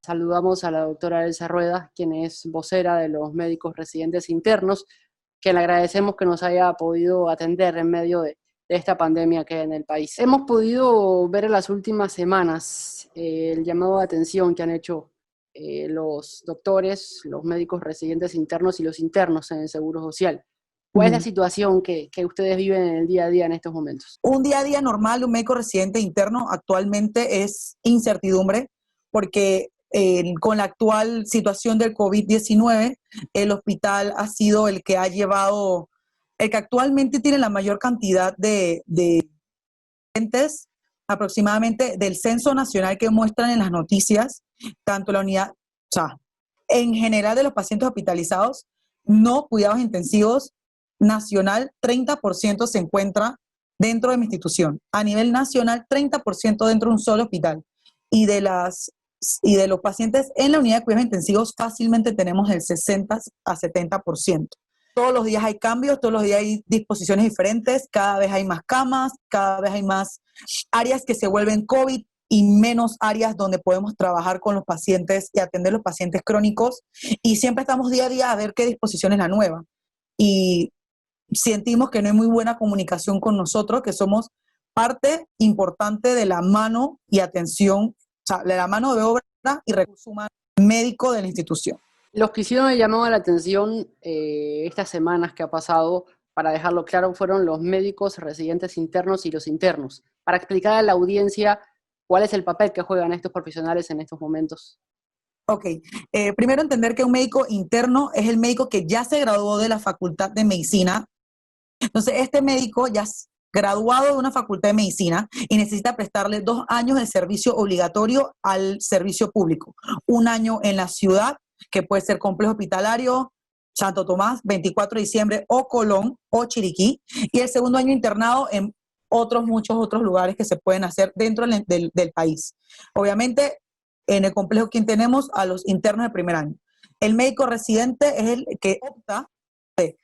Saludamos a la doctora Elsa Rueda, quien es vocera de los médicos residentes internos, que le agradecemos que nos haya podido atender en medio de esta pandemia que hay en el país. Hemos podido ver en las últimas semanas el llamado de atención que han hecho los doctores, los médicos residentes internos y los internos en el Seguro Social. ¿Cuál es la situación que ustedes viven en el día a día en estos momentos? Un día a día normal de un médico residente interno actualmente es incertidumbre, porque con la actual situación del COVID-19, el hospital ha sido el que ha llevado, el que actualmente tiene la mayor cantidad de pacientes, aproximadamente del censo nacional que muestran en las noticias, tanto la unidad, o sea, en general de los pacientes hospitalizados, no cuidados intensivos, nacional, 30% se encuentra dentro de mi institución. A nivel nacional, 30% dentro de un solo hospital. Y de los pacientes en la unidad de cuidados intensivos, fácilmente tenemos el 60 a 70%. Todos los días hay cambios, todos los días hay disposiciones diferentes, cada vez hay más camas, cada vez hay más áreas que se vuelven COVID y menos áreas donde podemos trabajar con los pacientes y atender los pacientes crónicos. Y siempre estamos día a día a ver qué disposición es la nueva. Y sentimos que no hay muy buena comunicación con nosotros, que somos parte importante de la mano y atención, o sea, de la mano de obra y recursos humanos médico de la institución. Los que hicieron el llamado a la atención estas semanas que ha pasado, para dejarlo claro, fueron los médicos residentes internos y los internos, para explicar a la audiencia cuál es el papel que juegan estos profesionales en estos momentos. Ok, primero entender que un médico interno es el médico que ya se graduó de la Facultad de Medicina. Entonces, este médico ya es graduado de una facultad de medicina y necesita prestarle 2 años de servicio obligatorio al servicio público. 1 año en la ciudad, que puede ser Complejo Hospitalario, Santo Tomás, 24 de diciembre, o Colón, o Chiriquí, y el segundo año internado en muchos otros lugares que se pueden hacer dentro del país. Obviamente, en el complejo que tenemos a los internos de primer año. El médico residente es el que opta de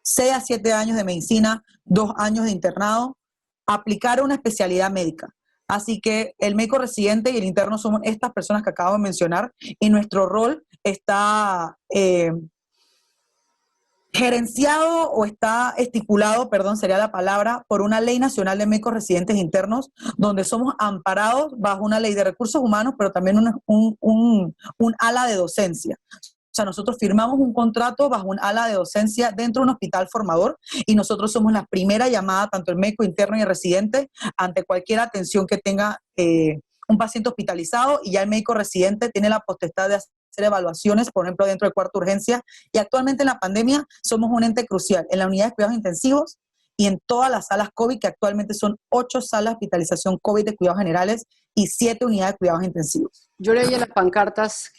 6 a 7 años de medicina, 2 años de internado, aplicar una especialidad médica. Así que el médico residente y el interno somos estas personas que acabo de mencionar y nuestro rol está gerenciado o está estipulado, perdón, sería la palabra, por una ley nacional de médicos residentes internos, donde somos amparados bajo una ley de recursos humanos, pero también un ala de docencia. O sea, nosotros firmamos un contrato bajo un ala de docencia dentro de un hospital formador y nosotros somos la primera llamada, tanto el médico interno y el residente, ante cualquier atención que tenga un paciente hospitalizado, y ya el médico residente tiene la potestad de hacer evaluaciones, por ejemplo, dentro de cuarto urgencia. Y actualmente en la pandemia somos un ente crucial en la unidad de cuidados intensivos y en todas las salas COVID, que actualmente son 8 salas de hospitalización COVID de cuidados generales y 7 unidades de cuidados intensivos. Yo leía las pancartas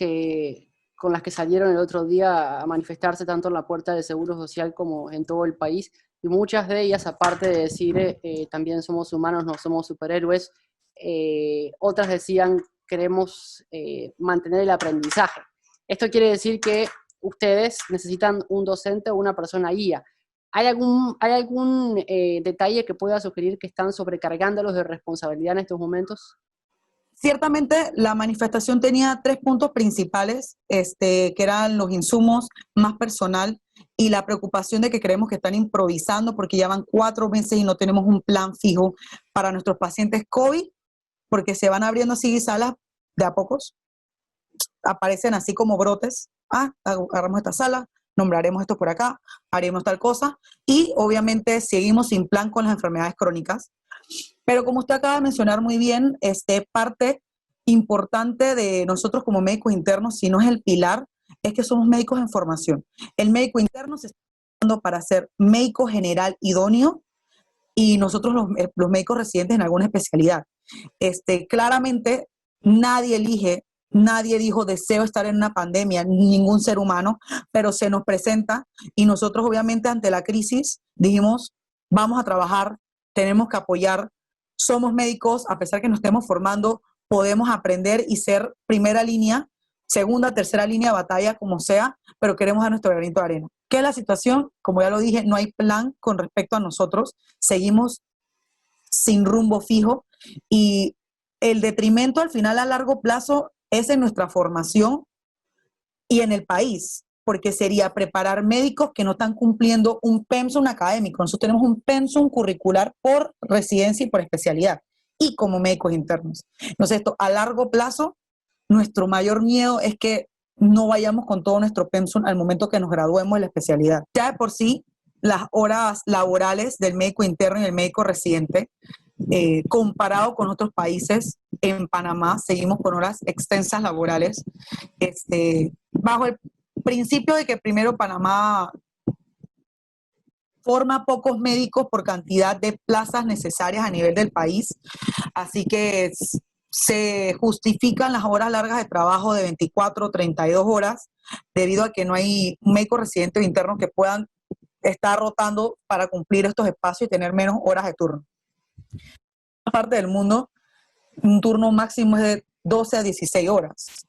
con las que salieron el otro día a manifestarse tanto en la puerta del Seguro Social como en todo el país, y muchas de ellas, aparte de decir también somos humanos, no somos superhéroes, otras decían queremos mantener el aprendizaje. Esto quiere decir que ustedes necesitan un docente o una persona guía. ¿Hay algún detalle que pueda sugerir que están sobrecargándolos de responsabilidad en estos momentos? Ciertamente la manifestación tenía 3 puntos principales, que eran los insumos, más personal y la preocupación de que creemos que están improvisando porque ya van 4 meses y no tenemos un plan fijo para nuestros pacientes COVID, porque se van abriendo así salas de a pocos, aparecen así como brotes. Agarramos esta sala, nombraremos esto por acá, haremos tal cosa, y obviamente seguimos sin plan con las enfermedades crónicas. Pero como usted acaba de mencionar muy bien, parte importante de nosotros como médicos internos, si no es el pilar, es que somos médicos en formación. El médico interno se está formando para ser médico general idóneo y nosotros los médicos residentes en alguna especialidad. Claramente nadie elige, nadie dijo deseo estar en una pandemia, ningún ser humano, pero se nos presenta y nosotros obviamente ante la crisis dijimos vamos a trabajar, tenemos que apoyar, somos médicos, a pesar que nos estemos formando, podemos aprender y ser primera línea, segunda, tercera línea de batalla, como sea, pero queremos dar nuestro granito de arena. ¿Qué es la situación? Como ya lo dije, no hay plan con respecto a nosotros, seguimos sin rumbo fijo y el detrimento al final a largo plazo es en nuestra formación y en el país, porque sería preparar médicos que no están cumpliendo un pensum académico. Nosotros tenemos un pensum curricular por residencia y por especialidad, y como médicos internos. Entonces, esto a largo plazo, nuestro mayor miedo es que no vayamos con todo nuestro pensum al momento que nos graduemos de la especialidad. Ya de por sí, las horas laborales del médico interno y el médico residente, comparado con otros países, en Panamá seguimos con horas extensas laborales, bajo el principio de que primero Panamá forma pocos médicos por cantidad de plazas necesarias a nivel del país, así que se justifican las horas largas de trabajo de 24 o 32 horas debido a que no hay médicos residentes o internos que puedan estar rotando para cumplir estos espacios y tener menos horas de turno. En esta parte del mundo, un turno máximo es de 12 a 16 horas.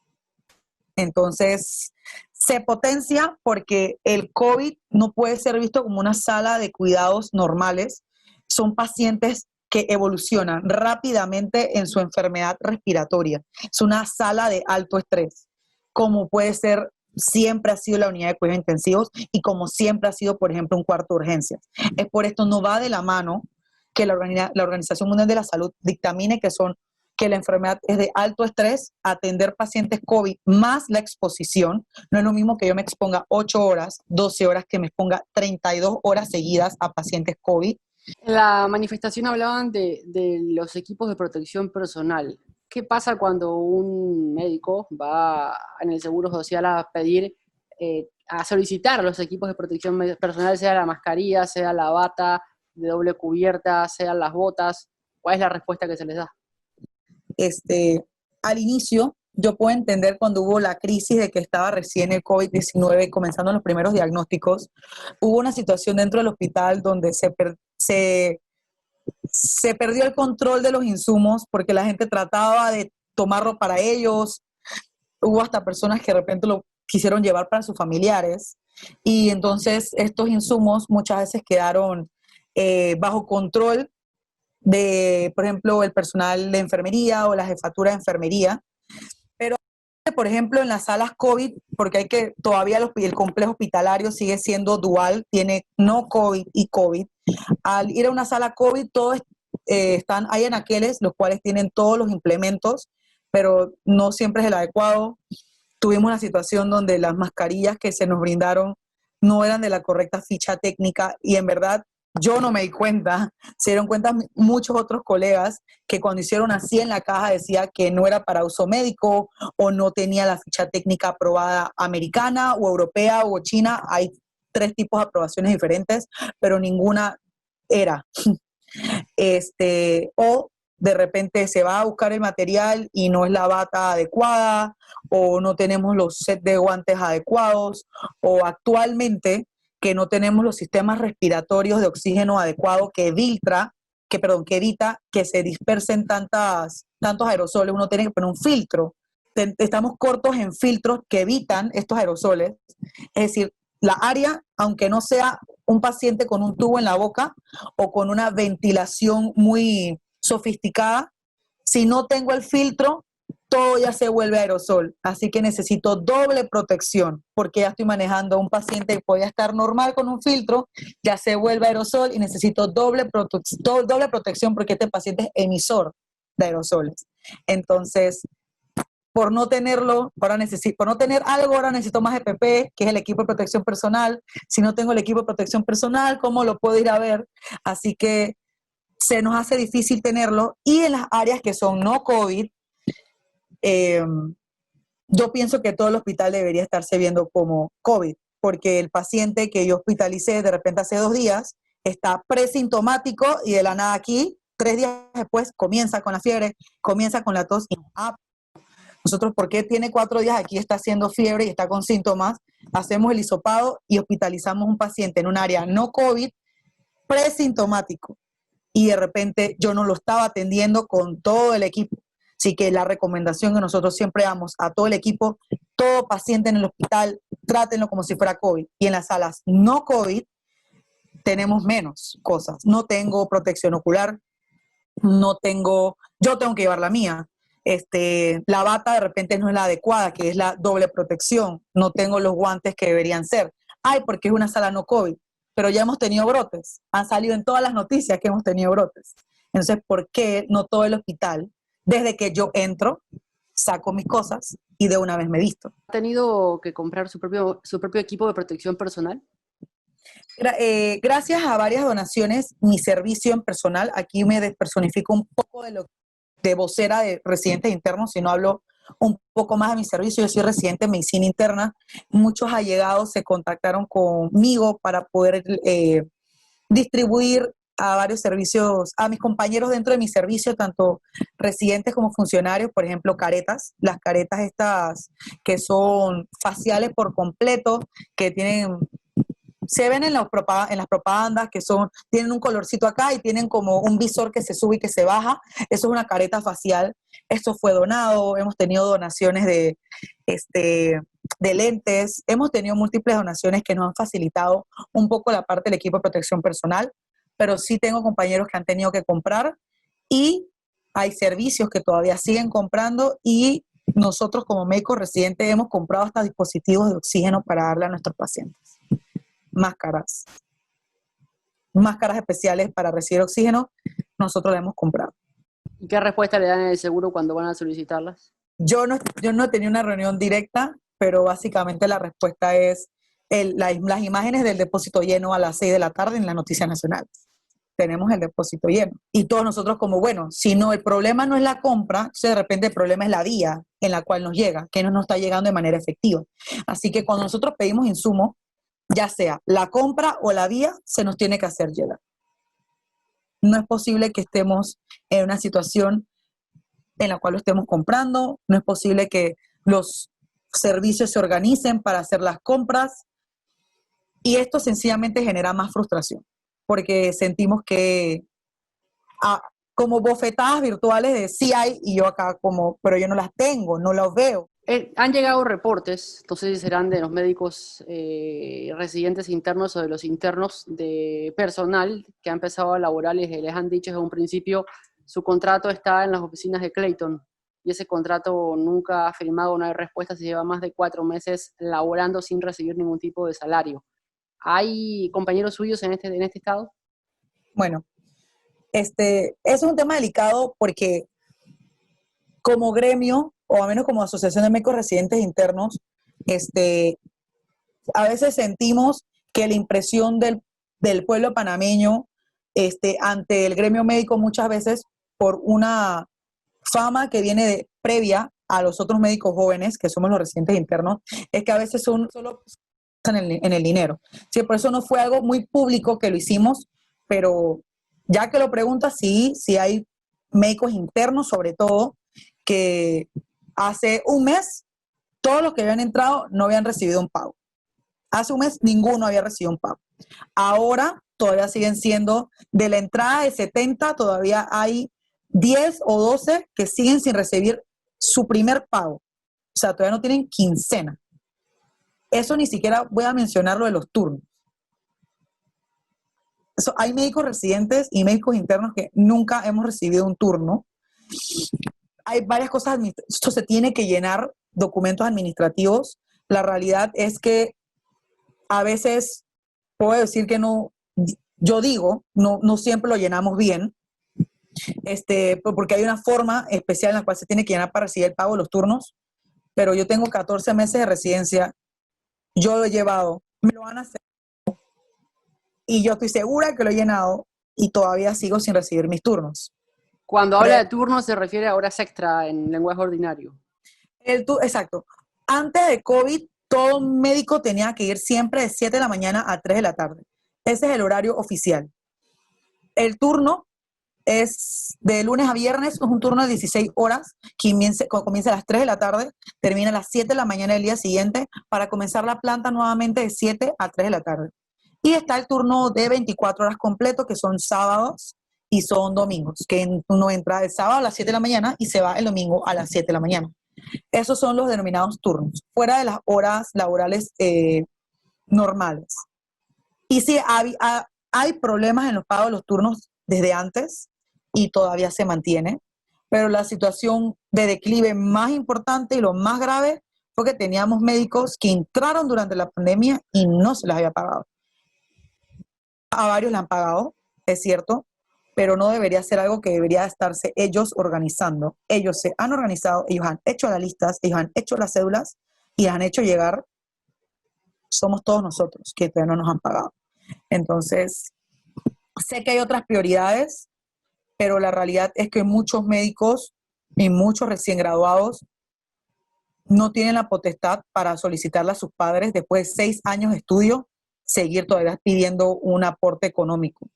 Entonces, se potencia porque el COVID no puede ser visto como una sala de cuidados normales. Son pacientes que evolucionan rápidamente en su enfermedad respiratoria. Es una sala de alto estrés, como puede ser, siempre ha sido la unidad de cuidados intensivos y como siempre ha sido, por ejemplo, un cuarto de urgencias. Es por esto, no va de la mano que la Organización Mundial de la Salud dictamine que la enfermedad es de alto estrés, atender pacientes COVID más la exposición. No es lo mismo que yo me exponga 8 horas, 12 horas, que me exponga 32 horas seguidas a pacientes COVID. En la manifestación hablaban de los equipos de protección personal. ¿Qué pasa cuando un médico va en el Seguro Social a pedir, a solicitar los equipos de protección personal, sea la mascarilla, sea la bata de doble cubierta, sean las botas? ¿Cuál es la respuesta que se les da? Al inicio, yo puedo entender cuando hubo la crisis de que estaba recién el COVID-19, comenzando los primeros diagnósticos, hubo una situación dentro del hospital donde se perdió el control de los insumos porque la gente trataba de tomarlo para ellos. Hubo hasta personas que de repente lo quisieron llevar para sus familiares, y entonces estos insumos muchas veces quedaron bajo control de, por ejemplo, el personal de enfermería o la jefatura de enfermería. Pero, por ejemplo, en las salas COVID, porque todavía el complejo hospitalario sigue siendo dual, tiene no COVID y COVID. Al ir a una sala COVID, todos hay anaqueles, los cuales tienen todos los implementos, pero no siempre es el adecuado. Tuvimos una situación donde las mascarillas que se nos brindaron no eran de la correcta ficha técnica, y en verdad yo no me di cuenta, se dieron cuenta muchos otros colegas que cuando hicieron así en la caja decía que no era para uso médico o no tenía la ficha técnica aprobada americana o europea o china. Hay 3 tipos de aprobaciones diferentes, pero ninguna era. O de repente se va a buscar el material y no es la bata adecuada, o no tenemos los sets de guantes adecuados, o actualmente que no tenemos los sistemas respiratorios de oxígeno adecuado que evita que se dispersen tantos aerosoles. Uno tiene que poner un filtro. Estamos cortos en filtros que evitan estos aerosoles. Es decir, la área, aunque no sea un paciente con un tubo en la boca o con una ventilación muy sofisticada, si no tengo el filtro, todo ya se vuelve aerosol. Así que necesito doble protección, porque ya estoy manejando a un paciente que podía estar normal con un filtro, ya se vuelve aerosol, y necesito doble protección porque este paciente es emisor de aerosoles. Entonces, por no tener algo, ahora necesito más EPP, que es el equipo de protección personal. Si no tengo el equipo de protección personal, ¿cómo lo puedo ir a ver? Así que se nos hace difícil tenerlo. Y en las áreas que son no COVID, yo pienso que todo el hospital debería estarse viendo como COVID, porque el paciente que yo hospitalicé de repente hace 2 días está presintomático y de la nada aquí, 3 días después, comienza con la fiebre, comienza con la tos. Nosotros, porque tiene 4 días aquí, está haciendo fiebre y está con síntomas, hacemos el hisopado y hospitalizamos un paciente en un área no COVID presintomático, y de repente yo no lo estaba atendiendo con todo el equipo. Así que la recomendación que nosotros siempre damos a todo el equipo: todo paciente en el hospital, trátenlo como si fuera COVID. Y en las salas no COVID tenemos menos cosas. No tengo protección ocular, yo tengo que llevar la mía. La bata de repente no es la adecuada, que es la doble protección. No tengo los guantes que deberían ser. Ay, porque es una sala no COVID. Pero ya hemos tenido brotes. Han salido en todas las noticias que hemos tenido brotes. Entonces, ¿por qué no todo el hospital, desde que yo entro, saco mis cosas y de una vez me visto? ¿Ha tenido que comprar su propio equipo de protección personal? Gracias a varias donaciones, mi servicio en personal, aquí me despersonifico un poco de vocera de residentes internos, si no hablo un poco más de mi servicio. Yo soy residente en medicina interna. Muchos allegados se contactaron conmigo para poder distribuir a varios servicios, a mis compañeros dentro de mi servicio, tanto residentes como funcionarios, por ejemplo, caretas, las caretas estas que son faciales por completo, que se ven en las propagandas, que tienen un colorcito acá y tienen como un visor que se sube y que se baja. Eso es una careta facial. Esto fue donado. Hemos tenido donaciones de lentes. Hemos tenido múltiples donaciones que nos han facilitado un poco la parte del equipo de protección personal, pero sí tengo compañeros que han tenido que comprar y hay servicios que todavía siguen comprando y nosotros como médicos residentes hemos comprado hasta dispositivos de oxígeno para darle a nuestros pacientes. Máscaras especiales para recibir oxígeno, nosotros las hemos comprado. ¿Y qué respuesta le dan en el seguro cuando van a solicitarlas? Yo no he tenido una reunión directa, pero básicamente la respuesta es las imágenes del depósito lleno a las 6 de la tarde en las noticias nacionales. Tenemos el depósito lleno. Y todos nosotros como, bueno, si no, el problema no es la compra, entonces de repente el problema es la vía en la cual nos llega, que no nos está llegando de manera efectiva. Así que cuando nosotros pedimos insumos, ya sea la compra o la vía, se nos tiene que hacer llegar. No es posible que estemos en una situación en la cual lo estemos comprando, no es posible que los servicios se organicen para hacer las compras y esto sencillamente genera más frustración porque sentimos que como bofetadas virtuales de sí hay y yo acá como, pero yo no las tengo, no las veo. Han llegado reportes, no sé si serán de los médicos residentes internos o de los internos de personal que ha empezado a laborar y les han dicho desde un principio su contrato está en las oficinas de Clayton y ese contrato nunca ha firmado, no hay respuesta, se lleva más de 4 meses laborando sin recibir ningún tipo de salario. ¿Hay compañeros suyos en este estado? Bueno, es un tema delicado porque como gremio, o al menos como asociación de médicos residentes internos, a veces sentimos que la impresión del pueblo panameño ante el gremio médico muchas veces por una fama que viene previa a los otros médicos jóvenes, que somos los residentes internos, es que a veces son solo en el dinero. Sí, por eso no fue algo muy público que lo hicimos, pero ya que lo preguntas, sí hay médicos internos sobre todo, que hace un mes todos los que habían entrado no habían recibido un pago. Hace un mes ninguno había recibido un pago. Ahora todavía siguen siendo, de la entrada de 70, todavía hay 10 o 12 que siguen sin recibir su primer pago. O sea, todavía no tienen quincena. Eso ni siquiera voy a mencionar lo de los turnos. Hay médicos residentes y médicos internos que nunca hemos recibido un turno. Hay varias cosas, esto se tiene que llenar documentos administrativos. La realidad es que a veces puedo decir que no, yo digo, no siempre lo llenamos bien, porque hay una forma especial en la cual se tiene que llenar para recibir el pago de los turnos, pero yo tengo 14 meses de residencia, yo lo he llevado, me lo van a hacer, y yo estoy segura que lo he llenado y todavía sigo sin recibir mis turnos. Cuando habla de turnos se refiere a horas extra en lenguaje ordinario. Exacto. Antes de COVID, todo médico tenía que ir siempre de 7 de la mañana a 3 de la tarde. Ese es el horario oficial. El turno es de lunes a viernes, es un turno de 16 horas, que comienza a las 3 de la tarde, termina a las 7 de la mañana del día siguiente, para comenzar la planta nuevamente de 7 a 3 de la tarde. Y está el turno de 24 horas completo, que son sábados y son domingos, que uno entra el sábado a las 7 de la mañana y se va el domingo a las 7 de la mañana. Esos son los denominados turnos, fuera de las horas laborales normales. Y sí, hay problemas en los pagos de los turnos desde antes y todavía se mantiene. pero la situación de declive más importante y lo más grave fue que teníamos médicos que entraron durante la pandemia y no se les había pagado. A varios le han pagado, es cierto, pero no debería ser algo que debería estarse ellos organizando. Ellos se han organizado, ellos han hecho las listas, ellos han hecho las cédulas y han hecho llegar. Somos todos nosotros que todavía no nos han pagado. Entonces, sé que hay otras prioridades, pero la realidad es que muchos médicos y muchos recién graduados no tienen la potestad para solicitarle a sus padres, después de 6 años de estudio, seguir todavía pidiendo un aporte económico.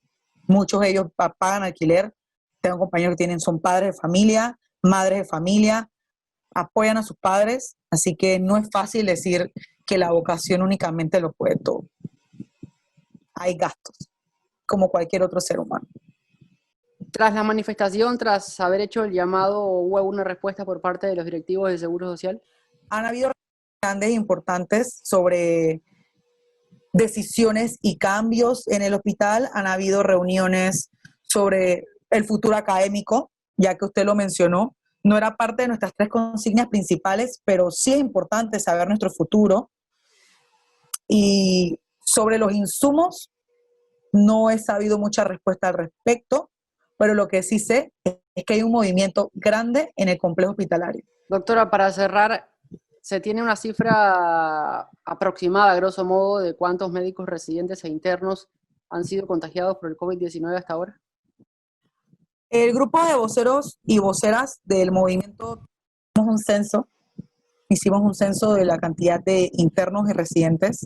Muchos de ellos pagan alquiler. Tengo compañeros que son padres de familia, madres de familia, apoyan a sus padres, así que no es fácil decir que la vocación únicamente lo puede todo. Hay gastos, como cualquier otro ser humano. Tras la manifestación, tras haber hecho el llamado, ¿hubo alguna respuesta por parte de los directivos del Seguro Social? Han habido grandes e importantes sobre decisiones y cambios en el hospital. Han habido reuniones sobre el futuro académico, ya que usted lo mencionó. No era parte de nuestras 3 consignas principales, pero sí es importante saber nuestro futuro. Y sobre los insumos, no he sabido mucha respuesta al respecto, pero lo que sí sé es que hay un movimiento grande en el complejo hospitalario. Doctora, para cerrar, ¿se tiene una cifra aproximada, a grosso modo, de cuántos médicos residentes e internos han sido contagiados por el COVID-19 hasta ahora? El grupo de voceros y voceras del movimiento hicimos un censo de la cantidad de internos y residentes,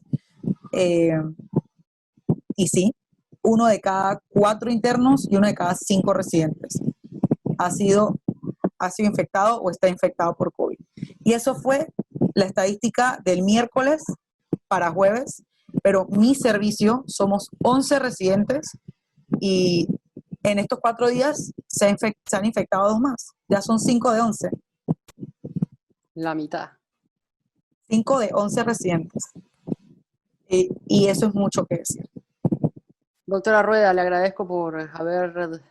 y sí, 1 de cada 4 internos y 1 de cada 5 residentes ha sido infectado o está infectado por COVID. Y eso fue la estadística del miércoles para jueves, pero mi servicio somos 11 residentes y en estos 4 días se han infectado 2 más. Ya son 5 de 11. La mitad. 5 de 11 residentes. Y eso es mucho que decir. Doctora Rueda, le agradezco por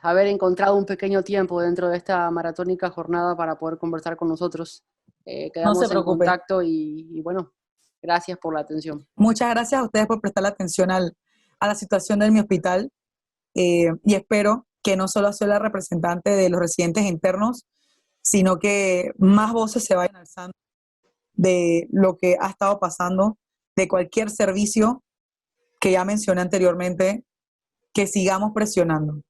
haber encontrado un pequeño tiempo dentro de esta maratónica jornada para poder conversar con nosotros. Quedamos No se en preocupe. contacto y bueno, gracias por la atención. Muchas gracias a ustedes por prestar atención a la situación de mi hospital, y espero que no solo soy la representante de los residentes internos, sino que más voces se vayan alzando de lo que ha estado pasando, de cualquier servicio que ya mencioné anteriormente, que sigamos presionando.